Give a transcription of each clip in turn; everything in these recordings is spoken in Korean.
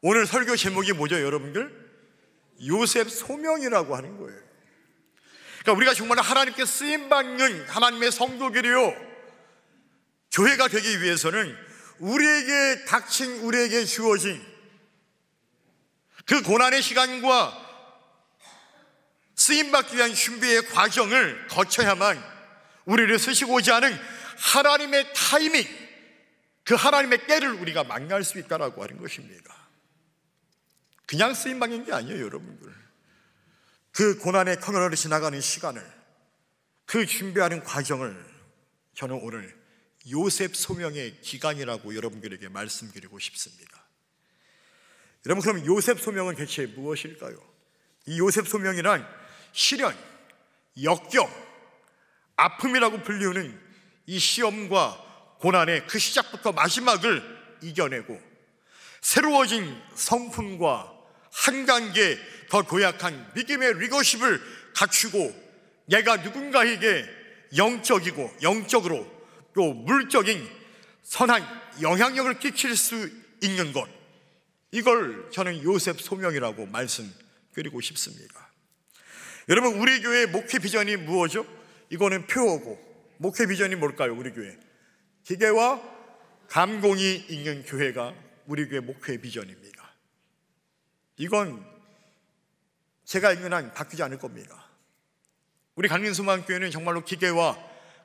오늘 설교 제목이 뭐죠, 여러분들? 요셉 소명이라고 하는 거예요. 그러니까 우리가 정말 하나님께 쓰임받는 하나님의 성도들이요, 교회가 되기 위해서는 우리에게 닥친, 우리에게 주어진 그 고난의 시간과 쓰임받기 위한 준비의 과정을 거쳐야만 우리를 쓰시고자 하는 하나님의 타이밍, 그 하나님의 때를 우리가 만날 수 있다라고 하는 것입니다. 그냥 쓰임받는 게 아니에요, 여러분들. 그 고난의 터널을 지나가는 시간을, 그 준비하는 과정을 저는 오늘 요셉 소명의 기간이라고 여러분들에게 말씀드리고 싶습니다. 여러분, 그럼 요셉 소명은 대체 무엇일까요? 이 요셉 소명이란 시련, 역경, 아픔이라고 불리우는 이 시험과 고난의 그 시작부터 마지막을 이겨내고 새로워진 성품과 한 단계 더 도약한 믿음의 리더십을 갖추고 내가 누군가에게 영적으로 또 물적인 선한 영향력을 끼칠 수 있는 것, 이걸 저는 요셉 소명이라고 말씀드리고 싶습니다. 여러분, 우리 교회의 목회 비전이 무엇이죠? 이거는 표어고, 목회 비전이 뭘까요? 우리 교회 기계와 감공이 있는 교회가 우리 교회 목회 비전입니다. 이건 제가 있는 한 바뀌지 않을 겁니다. 우리 강림소망교회는 정말로 기계와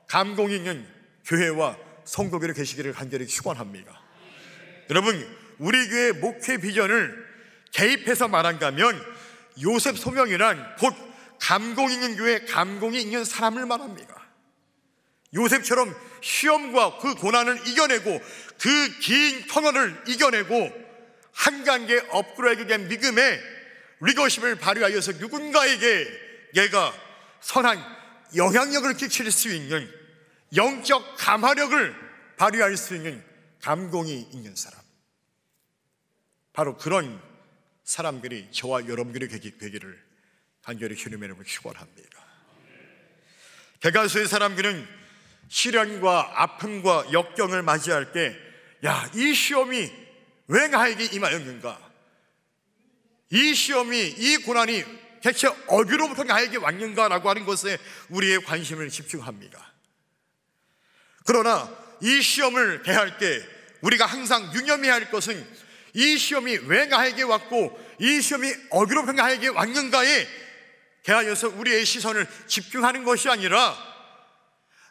감공이 있는 교회와 성도들이 계시기를 간절히 축원합니다. 여러분, 우리 교회의 목회 비전을 개입해서 말한다면 요셉 소명이란 곧 감공이 있는 교회, 감공이 있는 사람을 말합니다. 요셉처럼 시험과 그 고난을 이겨내고 그 긴 터널을 이겨내고 한 단계 업그레이드된 믿음의 리더십을 발휘하여서 누군가에게 얘가 선한 영향력을 끼칠 수 있는 영적 감화력을 발휘할 수 있는 감공이 있는 사람, 바로 그런 사람들이 저와 여러분들이 되기를 간절히 주님의 이름으로 축원합니다. 대다수의 사람들은 시련과 아픔과 역경을 맞이할 때, 야, 이 시험이 왜 나에게 임하였는가? 이 시험이, 이 고난이 대체 어디로부터 나에게 왔는가? 라고 하는 것에 우리의 관심을 집중합니다. 그러나 이 시험을 대할 때 우리가 항상 유념해야 할 것은 이 시험이 왜 나에게 왔고 이 시험이 어디로부터 나에게 왔는가에 대하여서 우리의 시선을 집중하는 것이 아니라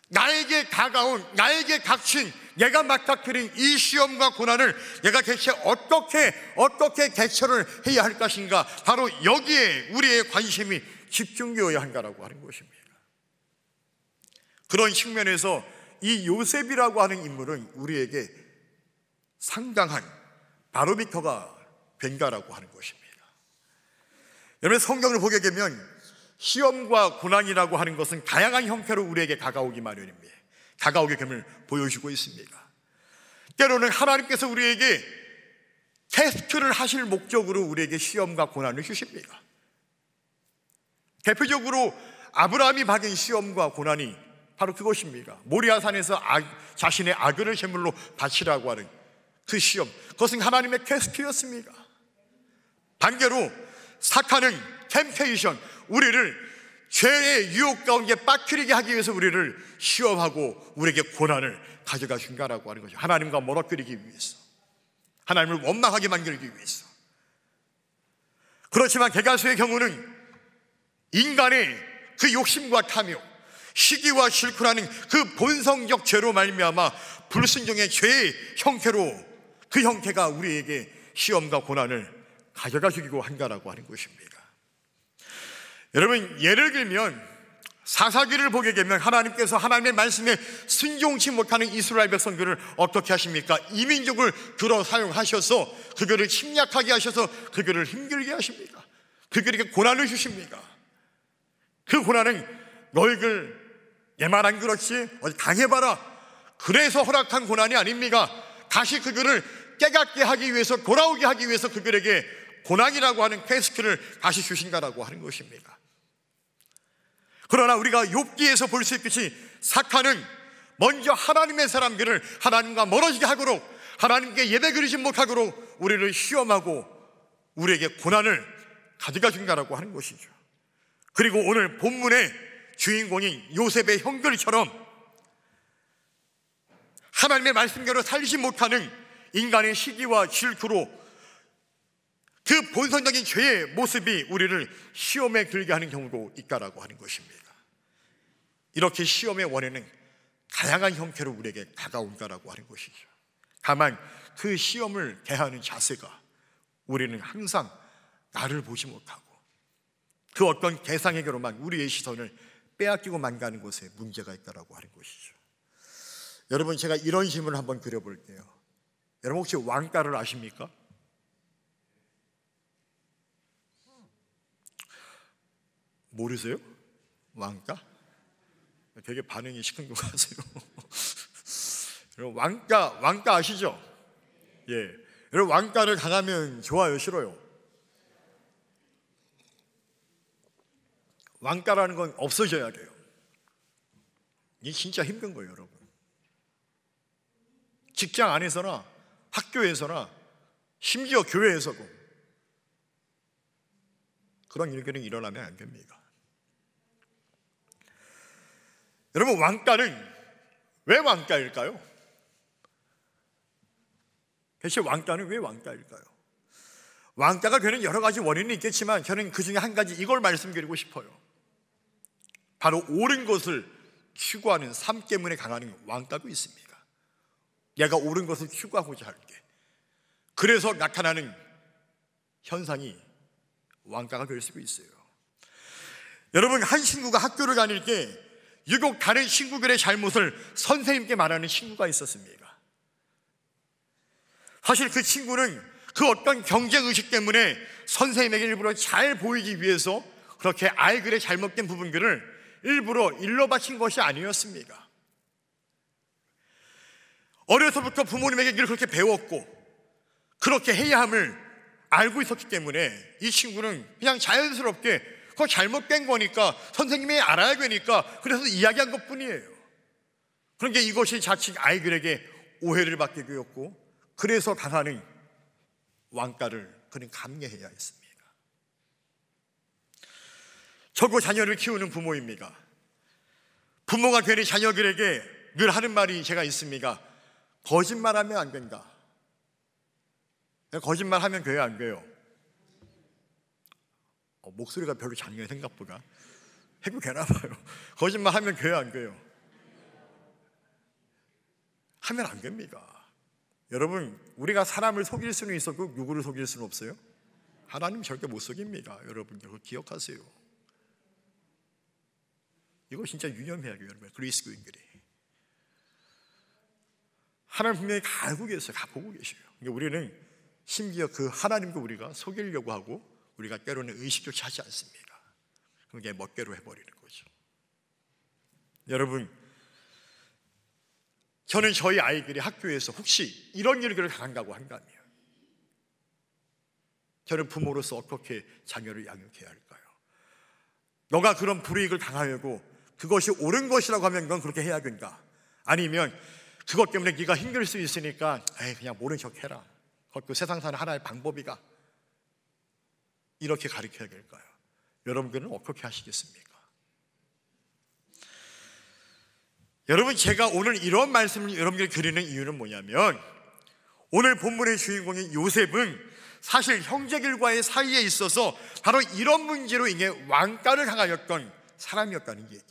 나에게 다가온, 나에게 닥친, 내가 맞닥뜨린 이 시험과 고난을 내가 대체 어떻게 대처를 해야 할 것인가, 바로 여기에 우리의 관심이 집중되어야 한다라고 하는 것입니다. 그런 측면에서 이 요셉이라고 하는 인물은 우리에게 상당한 바로미터가 된다라고 하는 것입니다. 여러분, 성경을 보게 되면 시험과 고난이라고 하는 것은 다양한 형태로 우리에게 다가오기 마련입니다. 다가오게 됨을 보여주고 있습니다. 때로는 하나님께서 우리에게 테스트를 하실 목적으로 우리에게 시험과 고난을 주십니다. 대표적으로 아브라함이 받은 시험과 고난이 바로 그것입니다. 모리아산에서 자신의 아들을 제물로 바치라고 하는 그 시험, 그것은 하나님의 테스트였습니다. 반대로 사탄은 템테이션, 우리를 죄의 유혹 가운데 빠뜨리게 하기 위해서 우리를 시험하고 우리에게 고난을 가져가 준다라고 하는 거죠. 하나님과 멀어뜨리기 위해서, 하나님을 원망하게 만들기 위해서. 그렇지만 대다수의 경우는 인간의 그 욕심과 탐욕, 시기와 실패라는 그 본성적 죄로 말미암아 불순종의 죄의 형태로, 그 형태가 우리에게 시험과 고난을 가져가 주기고 한다라고 하는 것입니다. 여러분, 예를 들면 사사기를 보게 되면 하나님께서 하나님의 말씀에 순종치 못하는 이스라엘 백성들을 어떻게 하십니까? 이민족을 들어 사용하셔서 그들을 침략하게 하셔서 그들을 힘들게 하십니다. 그들에게 고난을 주십니다. 그 고난은 너희들 내 말 안 그렇지? 어디 당해봐라. 그래서 허락한 고난이 아닙니까? 다시 그들을 깨닫게 하기 위해서, 돌아오게 하기 위해서 그들에게 고난이라고 하는 퀘스트를 다시 주신다라고 하는 것입니다. 그러나 우리가 욥기에서 볼 수 있듯이 사탄은 먼저 하나님의 사람들을 하나님과 멀어지게 하도록, 하나님께 예배 드리지 못하도록 우리를 시험하고 우리에게 고난을 가져가 준다라고 하는 것이죠. 그리고 오늘 본문의 주인공인 요셉의 형들처럼 하나님의 말씀대로 살지 못하는 인간의 시기와 질투로 그 본성적인 죄의 모습이 우리를 시험에 들게 하는 경우도 있다라고 하는 것입니다. 이렇게 시험의 원인은 다양한 형태로 우리에게 다가온다라고 하는 것이죠. 다만 그 시험을 대하는 자세가 우리는 항상 나를 보지 못하고 그 어떤 대상에게로만 우리의 시선을 빼앗기고만 가는 것에 문제가 있다라고 하는 것이죠. 여러분, 제가 이런 질문을 한번 드려볼게요. 여러분 혹시 왕가를 아십니까? 모르세요? 왕가? 되게 반응이 시큰둥하세요. 여러분 왕가 아시죠? 예. 여러분 왕가를 당하면 좋아요, 싫어요? 왕가라는 건 없어져야 돼요. 이게 진짜 힘든 거예요, 여러분. 직장 안에서나 학교에서나 심지어 교회에서도 그런 일들은 일어나면 안 됩니다. 여러분, 왕가는 왜 왕가일까요? 대체 왕가는 왜 왕가일까요? 왕가가 되는 여러 가지 원인이 있겠지만 저는 그 중에 한 가지 이걸 말씀드리고 싶어요. 바로 옳은 것을 추구하는 삶 때문에 강하는 왕가도 있습니다. 내가 옳은 것을 추구하고자 할게. 그래서 나타나는 현상이 왕가가 될 수도 있어요. 여러분, 한 친구가 학교를 다닐 때 유독 다른 친구들의 잘못을 선생님께 말하는 친구가 있었습니다. 사실 그 친구는 그 어떤 경쟁의식 때문에 선생님에게 일부러 잘 보이기 위해서 그렇게 아이들의 잘못된 부분들을 일부러 일러 바친 것이 아니었습니다. 어려서부터 부모님에게 그렇게 배웠고 그렇게 해야 함을 알고 있었기 때문에 이 친구는 그냥 자연스럽게 그거 잘못된 거니까 선생님이 알아야 되니까 그래서 이야기한 것뿐이에요. 그런데 이것이 자칫 아이들에게 오해를 받게 되었고 그래서 당하는 왕가를 그는 감내해야 했습니다. 저도 자녀를 키우는 부모입니다. 부모가 되는 자녀들에게 늘 하는 말이 제가 있습니다. 거짓말하면 안 된다. 거짓말하면 돼요, 안 돼요? 목소리가 별로 작네요, 생각보다. 해도 되나 봐요. 거짓말하면 돼요, 안 돼요? 하면 안 됩니다. 여러분, 우리가 사람을 속일 수는 있어도 누구를 속일 수는 없어요? 하나님 절대 못 속입니다. 여러분들 그거 기억하세요. 이거 진짜 유념해야 돼요, 여러분. 그리스도인들이 하나님 분명히 다 알고 계세요. 다 보고 계셔요. 그러니까 우리는 심지어 그 하나님도 우리가 속이려고 하고 우리가 때로는 의식조차 하지 않습니다. 그게 멋대로 해버리는 거죠. 여러분, 저는 저희 아이들이 학교에서 혹시 이런 일들을 당한다고 한다면 저는 부모로서 어떻게 자녀를 양육해야 할까요? 너가 그런 불이익을 당하려고 그것이 옳은 것이라고 하면 넌 그렇게 해야 된다. 아니면 그것 때문에 네가 힘들 수 있으니까 그냥 모른 척 해라. 그것도 세상 사는 하나의 방법이다. 이렇게 가르쳐야 될까요? 여러분들은 어떻게 하시겠습니까? 여러분, 제가 오늘 이런 말씀을 여러분들에게 드리는 이유는 뭐냐면 오늘 본문의 주인공인 요셉은 사실 형제들과의 사이에 있어서 바로 이런 문제로 인해 왕가를 당하였던 사람이었다는 얘기예요.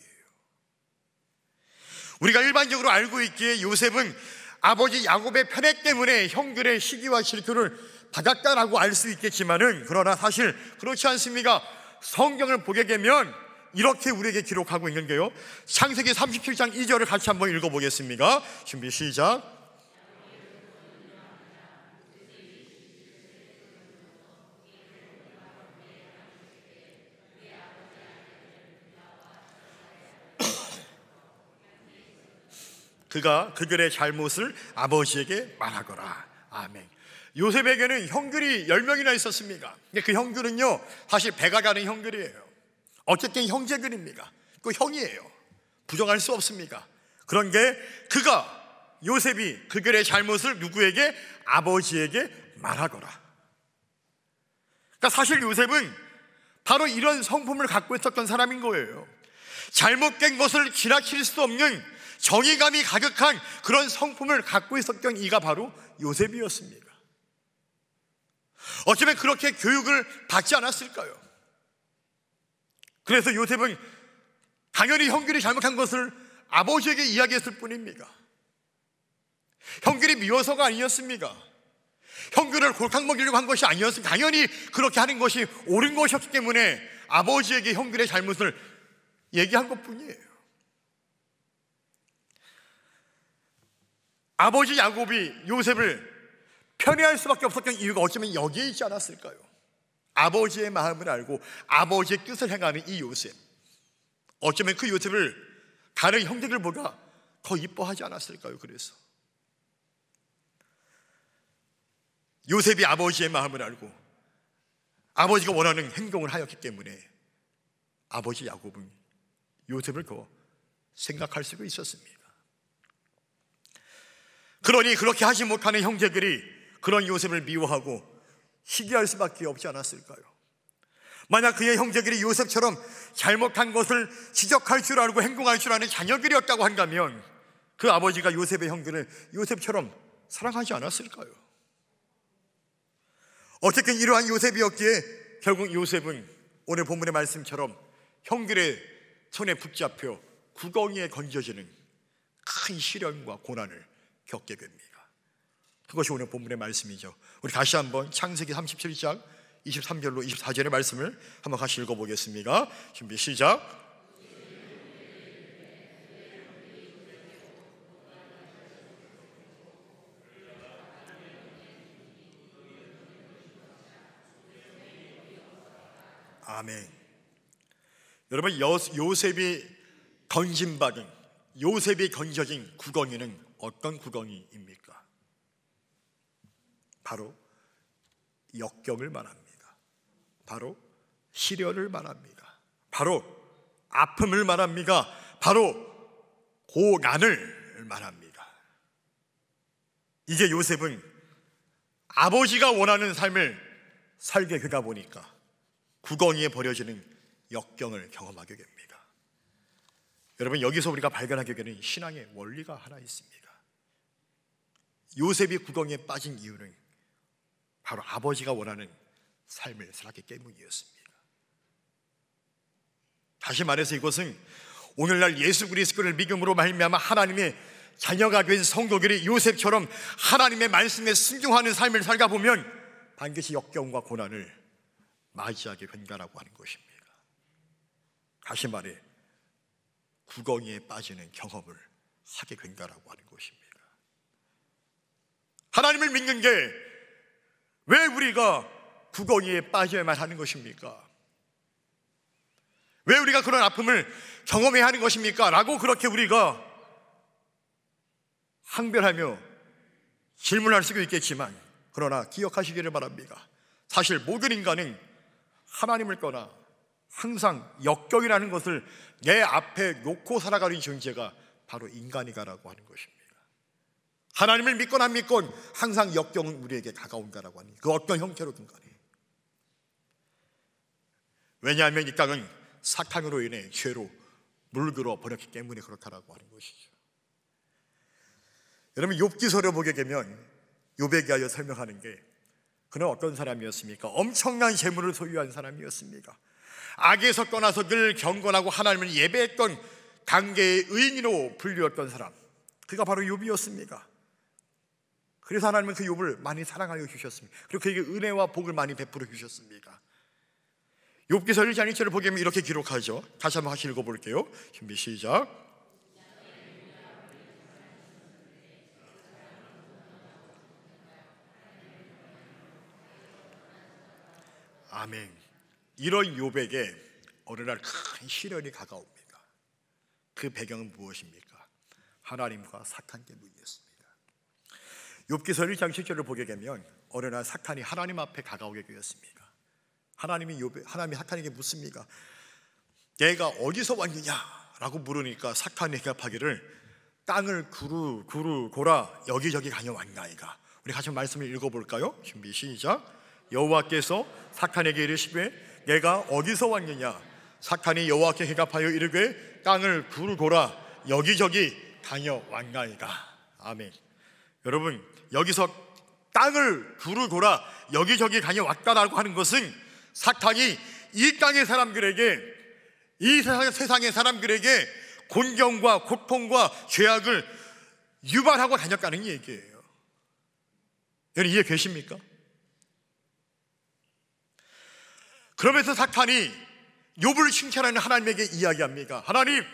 우리가 일반적으로 알고 있기에 요셉은 아버지 야곱의 편애 때문에 형들의 시기와 질투를 받았다라고 알 수 있겠지만은 그러나 사실 그렇지 않습니까? 성경을 보게 되면 이렇게 우리에게 기록하고 있는데요, 창세기 37장 2절을 같이 한번 읽어보겠습니다. 준비 시작. 그가 그들의 잘못을 아버지에게 말하거라. 아멘. 요셉에게는 형들이 10명이나 있었습니다. 근데 그 형들은요, 사실 배가 가는 형들이에요. 어쨌든 형제들입니다. 그 형이에요. 부정할 수 없습니다. 그런 게 요셉이 그들의 잘못을 누구에게? 아버지에게 말하거라. 그러니까 사실 요셉은 바로 이런 성품을 갖고 있었던 사람인 거예요. 잘못된 것을 지나칠 수 없는 정의감이 가득한 그런 성품을 갖고 있었던 이가 바로 요셉이었습니다. 어쩌면 그렇게 교육을 받지 않았을까요? 그래서 요셉은 당연히 형들이 잘못한 것을 아버지에게 이야기했을 뿐입니다. 형들이 미워서가 아니었습니까? 형들을 골탕 먹이려고 한 것이 아니었습니다. 당연히 그렇게 하는 것이 옳은 것이었기 때문에 아버지에게 형들의 잘못을 얘기한 것뿐이에요. 아버지 야곱이 요셉을 편애할 수밖에 없었던 이유가 어쩌면 여기에 있지 않았을까요? 아버지의 마음을 알고 아버지의 뜻을 행하는 이 요셉, 어쩌면 그 요셉을 다른 형제들보다 더 이뻐하지 않았을까요? 그래서 요셉이 아버지의 마음을 알고 아버지가 원하는 행동을 하였기 때문에 아버지 야곱은 요셉을 더 생각할 수가 있었습니다. 그러니 그렇게 하지 못하는 형제들이 그런 요셉을 미워하고 시기할 수밖에 없지 않았을까요? 만약 그의 형제들이 요셉처럼 잘못한 것을 지적할 줄 알고 행동할 줄 아는 자녀들이었다고 한다면 그 아버지가 요셉의 형들을 요셉처럼 사랑하지 않았을까요? 어쨌든 이러한 요셉이었기에 결국 요셉은 오늘 본문의 말씀처럼 형들의 손에 붙잡혀 구덩이에 건져지는 큰 시련과 고난을 겪게 됩니다. 그것이 오늘 본문의 말씀이죠. 우리 다시 한번 창세기 37장 23절로 24절의 말씀을 한번 같이 읽어보겠습니다. 준비 시작. 아멘. 여러분, 요셉이 건져진 구덩이는 어떤 구덩이입니까? 바로 역경을 말합니다. 바로 시련을 말합니다. 바로 아픔을 말합니다. 바로 고난을 말합니다. 이제 요셉은 아버지가 원하는 삶을 살게 되다 보니까 구덩이에 버려지는 역경을 경험하게 됩니다. 여러분, 여기서 우리가 발견하게 되는 신앙의 원리가 하나 있습니다. 요셉이 구덩이에 빠진 이유는 바로 아버지가 원하는 삶을 살았기 때문이었습니다. 다시 말해서 이것은 오늘날 예수 그리스도를 믿음으로 말미암아 하나님의 자녀가 된 성도들이 요셉처럼 하나님의 말씀에 순종하는 삶을 살다 보면 반드시 역경과 고난을 맞이하게 된다라고 하는 것입니다. 다시 말해 구덩이에 빠지는 경험을 하게 된다라고 하는 것입니다. 하나님을 믿는 게 왜 우리가 구덩이에 빠져야만 하는 것입니까? 왜 우리가 그런 아픔을 경험해야 하는 것입니까? 라고 그렇게 우리가 항변하며 질문할 수도 있겠지만, 그러나 기억하시기를 바랍니다. 사실 모든 인간은 하나님을 떠나 항상 역경이라는 것을 내 앞에 놓고 살아가는 존재가 바로 인간이다라고 하는 것입니다. 하나님을 믿건 안 믿건 항상 역경은 우리에게 다가온다라고 하는, 그 어떤 형태로든 간에. 왜냐하면 이 땅은 사탄으로 인해 죄로 물들어 버렸기 때문에 그렇다라고 하는 것이죠. 여러분, 욥기서를 보게 되면 욥에 대하여 설명하는 게, 그는 어떤 사람이었습니까? 엄청난 재물을 소유한 사람이었습니다. 악에서 떠나서 늘 경건하고 하나님을 예배했던 단계의 의인으로 불리웠던 사람, 그가 바로 욥이었습니다. 그래서 하나님은 그 욥을 많이 사랑하여 주셨습니다. 그리고 그에게 은혜와 복을 많이 베풀어 주셨습니다. 욥기서 1장 1절을 보게 되면 이렇게 기록하죠. 다시 한번 같이 읽어볼게요. 준비 시작. 아멘. 이런 욥에게 어느 날 큰 시련이 다가옵니다. 그 배경은 무엇입니까? 하나님과 사탄 때문이었습니다. 욥기서 1장 7절을 보게 되면 어느 날 사탄이 하나님 앞에 다가오게 되었습니다. 하나님이 사탄에게 묻습니다. 내가 어디서 왔느냐라고 물으니까 사탄이 대답하기를 땅을 구르 고라 여기저기 다녀왔나이다. 우리 같이 말씀을 읽어볼까요? 준비 시작. 여호와께서 사탄에게 이르시되 내가 어디서 왔느냐. 사탄이 여호와께 대답하여 이르되 땅을 구르고라 여기저기 다녀왔나이다. 아멘. 여러분, 여기서 땅을 구르고라 여기저기 다녀왔다라고 하는 것은 사탄이 이 땅의 사람들에게, 이 세상의 사람들에게 곤경과 고통과 죄악을 유발하고 다녔다는 얘기예요. 여러분, 이해 되십니까? 그러면서 사탄이 욥을 칭찬하는 하나님에게 이야기합니다. 하나님,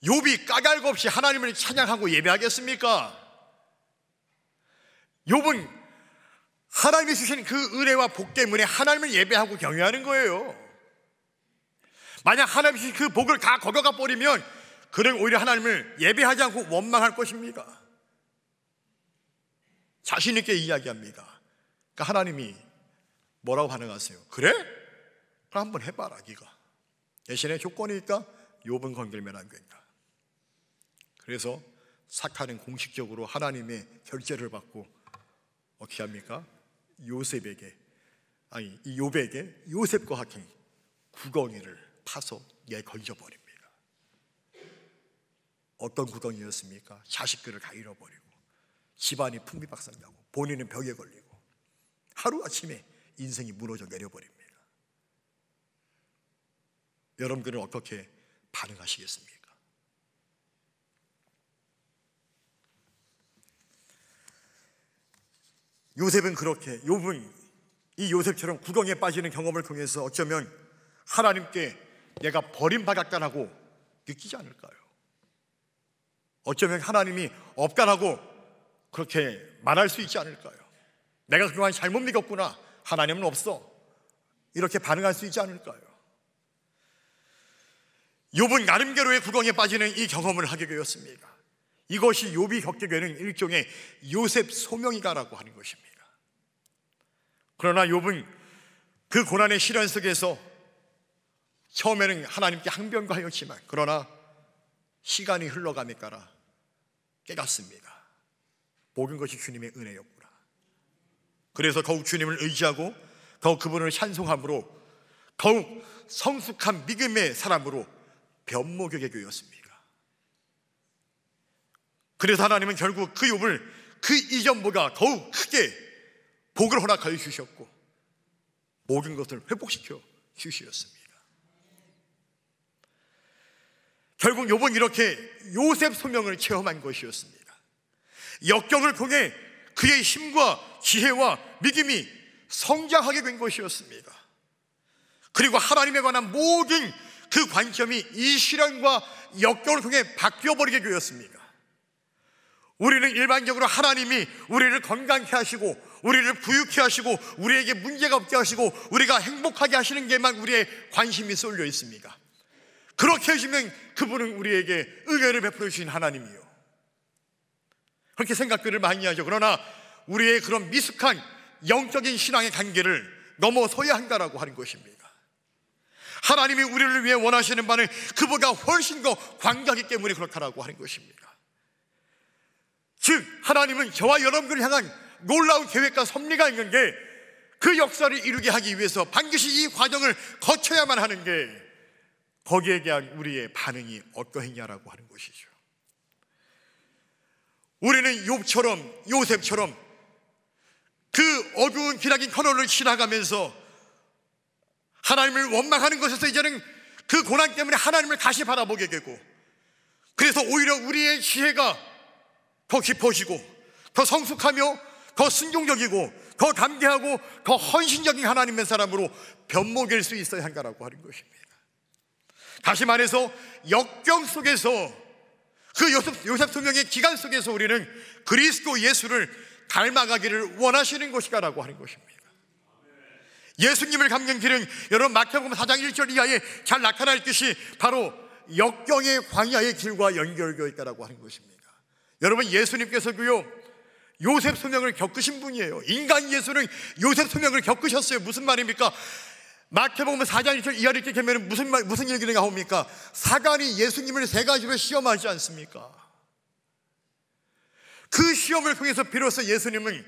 욥이 까닭 없이 하나님을 찬양하고 예배하겠습니까? 욥은 하나님이 주신 그 은혜와 복 때문에 하나님을 예배하고 경외하는 거예요. 만약 하나님이 주신 그 복을 다 거둬가 버리면 그는 오히려 하나님을 예배하지 않고 원망할 것입니다. 자신 있게 이야기합니다. 그러니까 하나님이 뭐라고 반응하세요? 그래? 그럼 한번 해봐라 네가. 대신에 조건이 있다. 욥은 건들면 안 된다. 그래서 사탄은 공식적으로 하나님의 결제를 받고 어떻게 합니까? 욥에게 요셉과 같은 구덩이를 파서 내걸져버립니다. 어떤 구덩이였습니까? 자식들을 다 잃어버리고 집안이 풍비박산나고 본인은 벽에 걸리고 하루아침에 인생이 무너져 내려버립니다. 여러분들은 어떻게 반응하시겠습니까? 요셉은 그렇게, 욥은 이 요셉처럼 구덩이에 빠지는 경험을 통해서 어쩌면 하나님께 내가 버림받았다라고 느끼지 않을까요? 어쩌면 하나님이 없다라고 그렇게 말할 수 있지 않을까요? 내가 그동안 잘못 믿었구나, 하나님은 없어, 이렇게 반응할 수 있지 않을까요? 욥은 나름대로의 구덩이에 빠지는 이 경험을 하게 되었습니다. 이것이 욥이 겪게 되는 일종의 요셉 소명이다라고 하는 것입니다. 그러나 욥은 그 고난의 시련 속에서 처음에는 하나님께 항변하였지만 그러나 시간이 흘러감에 따라 깨닫습니다. 모든 것이 주님의 은혜였구나. 그래서 더욱 주님을 의지하고 더욱 그분을 찬송함으로 더욱 성숙한 믿음의 사람으로 변모되게 되었습니다. 그래서 하나님은 결국 그 욥을 그 이전보다 더욱 크게 복을 허락하여 주셨고 모든 것을 회복시켜 주셨습니다. 결국 욥은 이렇게 요셉 소명을 체험한 것이었습니다. 역경을 통해 그의 힘과 지혜와 믿음이 성장하게 된 것이었습니다. 그리고 하나님에 관한 모든 그 관점이 이 시련과 역경을 통해 바뀌어버리게 되었습니다. 우리는 일반적으로 하나님이 우리를 건강케 하시고 우리를 부유케 하시고 우리에게 문제가 없게 하시고 우리가 행복하게 하시는 게만 우리의 관심이 쏠려 있습니다. 그렇게 해주면 그분은 우리에게 은혜를 베풀어 주신 하나님이요, 그렇게 생각들을 많이 하죠. 그러나 우리의 그런 미숙한 영적인 신앙의 관계를 넘어서야 한다라고 하는 것입니다. 하나님이 우리를 위해 원하시는 바는 그보다 훨씬 더 광대하기 때문에 그렇다라고 하는 것입니다. 즉 하나님은 저와 여러분들을 향한 놀라운 계획과 섭리가 있는 게 그 역사를 이루게 하기 위해서 반드시 이 과정을 거쳐야만 하는 게 거기에 대한 우리의 반응이 어떠했냐라고 하는 것이죠. 우리는 욥처럼 요셉처럼 그 어두운 기나긴 터널을 지나가면서 하나님을 원망하는 것에서 이제는 그 고난 때문에 하나님을 다시 바라보게 되고 그래서 오히려 우리의 지혜가 더 깊어지고 더 성숙하며 더 순종적이고 더 담대하고 더 헌신적인 하나님의 사람으로 변모될 수 있어야 한다라고 하는 것입니다. 다시 말해서 역경 속에서 그 요셉 소명의 기간 속에서 우리는 그리스도 예수를 닮아가기를 원하시는 것이다라고 하는 것입니다. 예수님을 닮는 길은 여러분 마태복음 4장 1절 이하에 잘 나타나 있듯이 바로 역경의 광야의 길과 연결되어 있다라고 하는 것입니다. 여러분 예수님께서도요 요셉 소명을 겪으신 분이에요. 인간 예수는 요셉 소명을 겪으셨어요. 무슨 말입니까? 마태복음 4장 1절 이하를 이렇게 보면 무슨 얘기가 나옵니까? 사단이 예수님을 세 가지로 시험하지 않습니까? 그 시험을 통해서 비로소 예수님은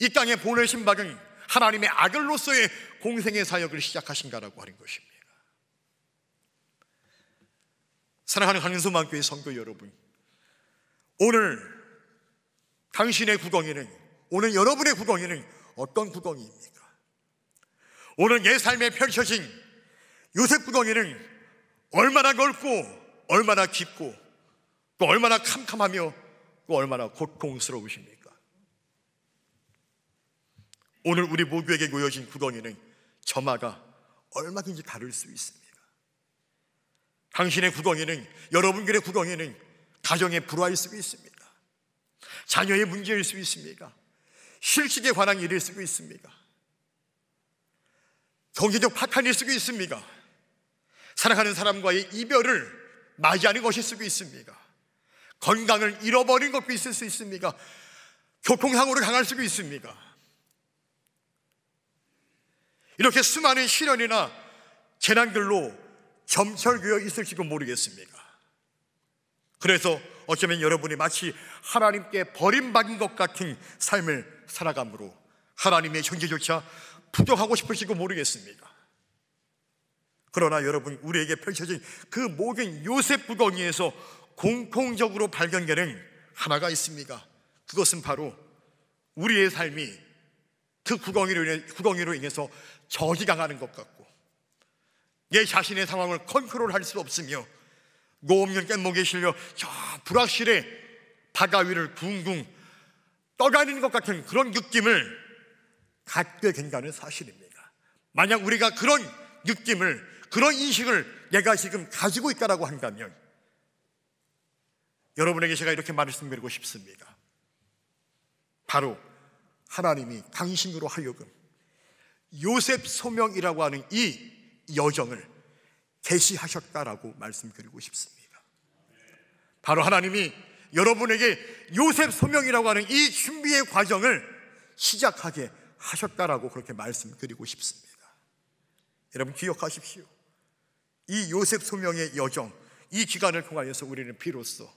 이 땅에 보내신 바는 하나님의 아들로서의 공생의 사역을 시작하신다라고 하는 것입니다. 사랑하는 강인소망교회 성도 여러분, 오늘 당신의 구덩이는, 오늘 여러분의 구덩이는 어떤 구덩이입니까? 오늘 내 삶에 펼쳐진 요셉 구덩이는 얼마나 넓고 얼마나 깊고 또 얼마나 캄캄하며 또 얼마나 고통스러우십니까? 오늘 우리 모두에게 놓여진 구덩이는 저마다 얼마든지 다를 수 있습니다. 당신의 구덩이는, 여러분들의 구덩이는 가정의 불화일 수도 있습니다. 자녀의 문제일 수 있습니다. 실직에 관한 일일 수도 있습니다. 경제적 파탄일 수도 있습니다. 사랑하는 사람과의 이별을 맞이하는 것일 수도 있습니다. 건강을 잃어버린 것도 있을 수 있습니다. 교통사고를 당할 수도 있습니다. 이렇게 수많은 시련이나 재난들로 점철되어 있을지도 모르겠습니다. 그래서 어쩌면 여러분이 마치 하나님께 버림받은 것 같은 삶을 살아감으로 하나님의 존재조차 부정하고 싶으시고 모르겠습니다. 그러나 여러분, 우리에게 펼쳐진 그 모든 요셉 구덩이에서 공통적으로 발견되는 하나가 있습니다. 그것은 바로 우리의 삶이 그 구덩이로 인해서 저지당하는 것 같고, 내 자신의 상황을 컨트롤할 수 없으며 노없는 뗏목에 실려 저 불확실해 바다 위를 둥둥 떠다니는 것 같은 그런 느낌을 갖게 된다는 사실입니다. 만약 우리가 그런 느낌을, 그런 인식을 내가 지금 가지고 있다고 한다면 여러분에게 제가 이렇게 말씀드리고 싶습니다. 바로 하나님이 당신으로 하여금 요셉 소명이라고 하는 이 여정을 계시하셨다라고 말씀드리고 싶습니다. 바로 하나님이 여러분에게 요셉 소명이라고 하는 이 준비의 과정을 시작하게 하셨다라고 그렇게 말씀드리고 싶습니다. 여러분 기억하십시오. 이 요셉 소명의 여정, 이 기간을 통하여서 우리는 비로소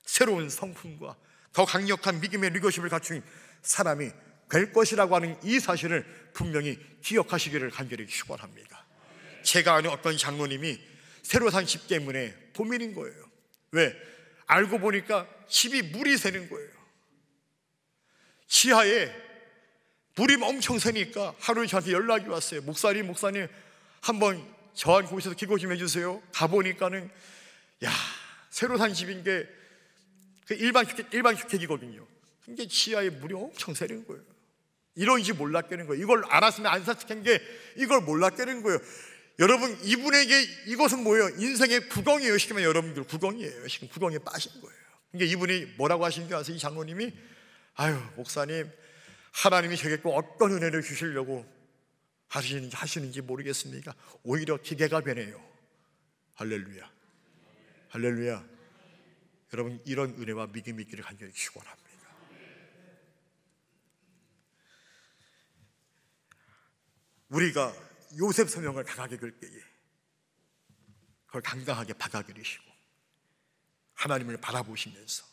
새로운 성품과 더 강력한 믿음의 리더십을 갖춘 사람이 될 것이라고 하는 이 사실을 분명히 기억하시기를 간절히 축원합니다. 제가 아는 어떤 장로님이 새로 산 집 때문에 고민인 거예요. 왜? 알고 보니까 집이 물이 새는 거예요. 지하에 물이 엄청 새니까 하루에 저한테 연락이 왔어요. 목사님 한번 저한테 오셔서 기도 좀 해주세요. 가보니까는 새로 산 집인 게 일반 주택이거든요. 근데 지하에 물이 엄청 새는 거예요. 이런지 몰랐다는 거예요. 이걸 알았으면 안 샀을 게 이걸 몰랐다는 거예요. 여러분, 이분에게 이것은 뭐예요? 인생의 구덩이에요. 시키면 여러분들 구덩이에요. 지금 구덩이에 빠진 거예요. 그러니까 이분이 뭐라고 하시는지 아세요? 이 장로님이, 목사님, 하나님이 저에게 또 어떤 은혜를 주시려고 하시는지 모르겠습니까? 오히려 기대가 되네요. 할렐루야, 할렐루야. 여러분, 이런 은혜와 믿음이 있기를 간절히 축원합니다. 우리가 요셉 소명을 당하게 될 때에 그걸 당당하게 받아들이시고 하나님을 바라보시면서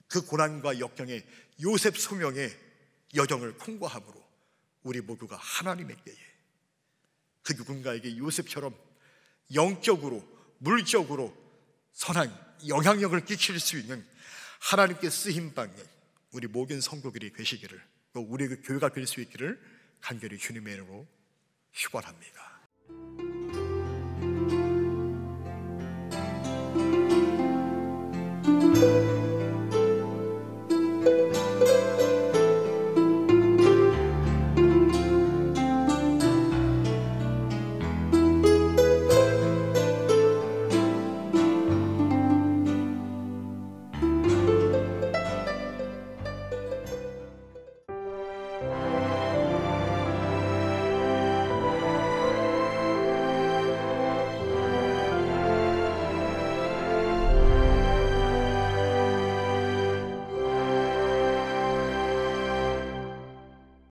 그 고난과 역경의 요셉 소명의 여정을 통과함으로 우리 모두가 하나님의 때에 그 누군가에게 요셉처럼 영적으로, 물적으로 선한 영향력을 끼칠 수 있는 하나님께 쓰임받는 우리 모든 성도들이 되시기를, 또 우리 교회가 될 수 있기를 간절히 주님의 이름으로 축원합니다.